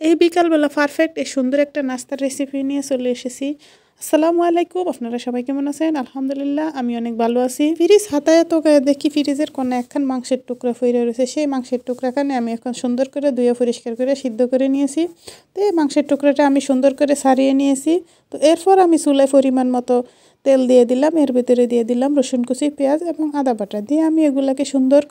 এই বিকালবেলা পারফেক্ট এই সুন্দর একটা নাস্তার রেসিপি নিয়ে চলে এসেছি। আসসালামু আলাইকুম, আপনারা সবাই কেমন আছেন? আলহামদুলিল্লাহ, আমি অনেক ভালো আছি। ফ্রিজ হাতায় তো দেখি ফ্রিজের কোণে একখান মাংসের টুকরা ফইরা রয়েছে। সেই মাংসের টুকরাখানে আমি এখন সুন্দর করে ধুয়ে পরিষ্কার করে সিদ্ধ করে নিয়েছি। তো এই মাংসের টুকরাটা আমি সুন্দর করে ছাড়িয়ে নিয়েছি। তো এরপর আমি চুলায় পরিমাণ মতো তেল দিয়ে দিলাম, এর ভিতরে দিয়ে দিলাম রসুন কুচি, পেঁয়াজ এবং আদা বাটা দিয়ে আমি এগুলাকে সুন্দর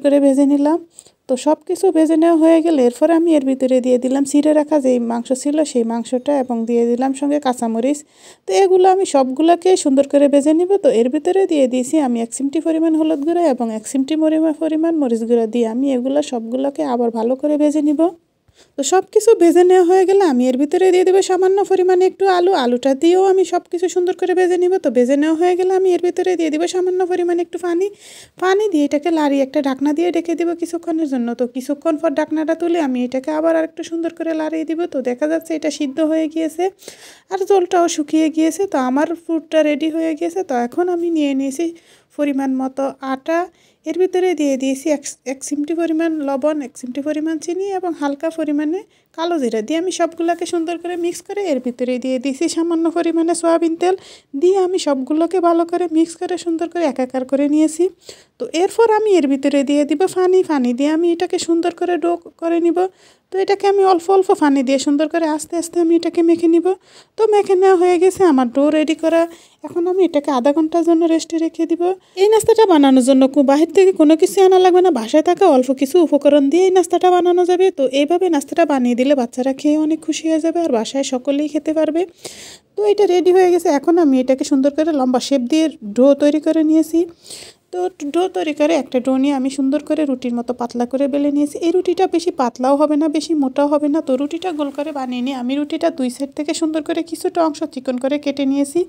করে ভেজে নিলাম। তো সব কিছু ভেজে নেওয়া হয়ে গেলে এরপর আমি এর ভিতরে দিয়ে দিলাম ছিঁড়ে রাখা যেই মাংস ছিল সেই মাংসটা, এবং দিয়ে দিলাম সঙ্গে কাঁচামরিচ। তো এগুলো আমি সবগুলোকে সুন্দর করে ভেজে নিব। তো এর ভিতরে দিয়ে দিয়েছি আমি 1 চিমটি পরিমাণ হলুদ গুঁড়া এবং 1 চিমটি পরিমাণ মরিচ গুঁড়া দিয়ে আমি এগুলো সবগুলোকে আবার ভালো করে ভেজে নিব। তো সব কিছু ভেজে নেওয়া হয়ে গেলে আমি এর ভিতরে দিয়ে দেবো সামান্য পরিমাণে একটু আলুটা দিয়েও আমি সব কিছু সুন্দর করে ভেজে নিব। তো ভেজে নেওয়া হয়ে গেলে আমি এর ভিতরে দিয়ে দেবো সামান্য পরিমাণে একটু পানি দিয়ে এটাকে লাড়িয়ে একটা ঢাকনা দিয়ে ঢেকে দেবো কিছুক্ষণের জন্য। তো কিছুক্ষণ পর ঢাকনাটা তুলে আমি এটাকে আবার আরেকটু সুন্দর করে লাড়িয়ে দিব। তো দেখা যাচ্ছে এটা সিদ্ধ হয়ে গিয়েছে আর জলটাও শুকিয়ে গিয়েছে। তো আমার ফুডটা রেডি হয়ে গিয়েছে। তো এখন আমি নিয়ে নিয়েছি পরিমাণ মতো আটা, এর ভিতরে দিয়ে দিয়েছি এক চিমটি পরিমাণ লবণ, 1 চিমটি পরিমাণ চিনি এবং হালকা পরিমাণে কালো জিরা দিয়ে আমি সবগুলোকে সুন্দর করে মিক্স করে এর ভিতরে দিয়ে দিয়েছি সামান্য পরিমাণে সয়াবিন তেল দিয়ে আমি সবগুলোকে ভালো করে মিক্স করে সুন্দর করে একাকার করে নিয়েছি। তো এরপর আমি এর ভিতরে দিয়ে দিব পানি দিয়ে আমি এটাকে সুন্দর করে ডো করে নিব। তো এটাকে আমি অল্প অল্প পানি দিয়ে সুন্দর করে আস্তে আস্তে আমি এটাকে মেখে নিব। তো মেখে নেওয়া হয়ে গেছে আমার ডো রেডি করা। এখন আমি এটাকে আধা ঘন্টার জন্য রেস্টে রেখে দিব। এই নাস্তাটা বানানোর জন্য বাহির থেকে কোনো কিছু আনা লাগবে না, বাসায় থাকা অল্প কিছু উপকরণ দিয়ে এই নাস্তাটা বানানো যাবে। তো এইভাবে নাস্তাটা বানিয়ে দিলে বাচ্চারা খেয়ে অনেক খুশি হয়ে যাবে আর বাসায় সকলেই খেতে পারবে। তো এটা রেডি হয়ে গেছে। এখন আমি এটাকে সুন্দর করে লম্বা শেপ দিয়ে ডো তৈরি করে নিয়েছি। তো ডো তৈরি করে একটা ডো নিয়ে আমি সুন্দর করে রুটির মতো পাতলা করে বেলে নিয়েছি। এই রুটিটা বেশি পাতলাও হবে না, বেশি মোটাও হবে না। তো রুটিটা গোল করে বানিয়ে নিয়ে আমি রুটিটা 2 সাইড থেকে সুন্দর করে কিছুটা অংশ চিকন করে কেটে নিয়েছি।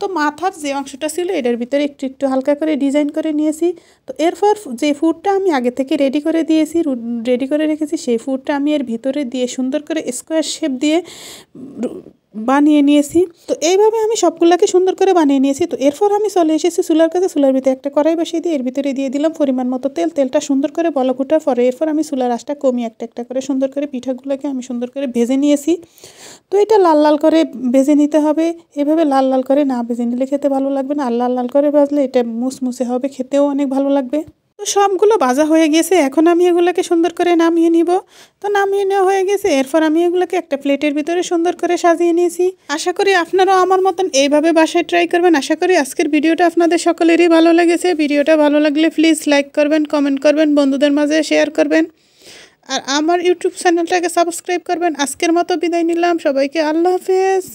তো মাথার যে অংশটা ছিল এটার ভিতরে একটু হালকা করে ডিজাইন করে নিয়েছি। তো এরপর যে ফুডটা আমি আগে থেকে রেডি করে রেখেছি সেই ফুডটা আমি এর ভিতরে দিয়ে সুন্দর করে স্কোয়ার শেপ দিয়ে বানিয়ে নিয়েছি। তো এইভাবে আমি সবগুলোকে সুন্দর করে বানিয়ে নিয়েছি। তো এরপর আমি চলে এসেছি চুলার কাছে। চুলার ভিতরে একটা কড়াই বসিয়ে দিয়ে এর ভিতরে দিয়ে দিলাম পরিমাণ মতো তেলটা সুন্দর করে বলক ওঠার পরে এরপর আমি চুলার আঁচটা কমিয়ে একটা করে সুন্দর করে পিঠাগুলোকে আমি সুন্দর করে ভেজে নিয়েছি। তো এটা লাল করে ভেজে নিতে হবে। এভাবে লাল করে না ভেজে নিলে খেতে ভালো লাগবে না, আর লাল করে ভাজলে এটা মুসমুসে হবে, খেতেও অনেক ভালো লাগবে। তো সবগুলো ভাজা হয়ে গেছে। এখন আমি এগুলোকে সুন্দর করে নামিয়ে নিব। তো নামিয়ে নেওয়া হয়ে গেছে। এরপর আমি এগুলোকে একটা প্লেটের ভিতরে সুন্দর করে সাজিয়ে নিয়েছি। আশা করি আপনারাও আমার মতন এইভাবে বাসায় ট্রাই করবেন। আশা করি আজকের ভিডিওটা আপনাদের সকলেরই ভালো লেগেছে। ভিডিওটা ভালো লাগলে প্লিজ লাইক করবেন, কমেন্ট করবেন, বন্ধুদের মাঝে শেয়ার করবেন আর আমার ইউটিউব চ্যানেলটাকে সাবস্ক্রাইব করবেন। আজকের মতো বিদায় নিলাম, সবাইকে আল্লাহ হাফেজ।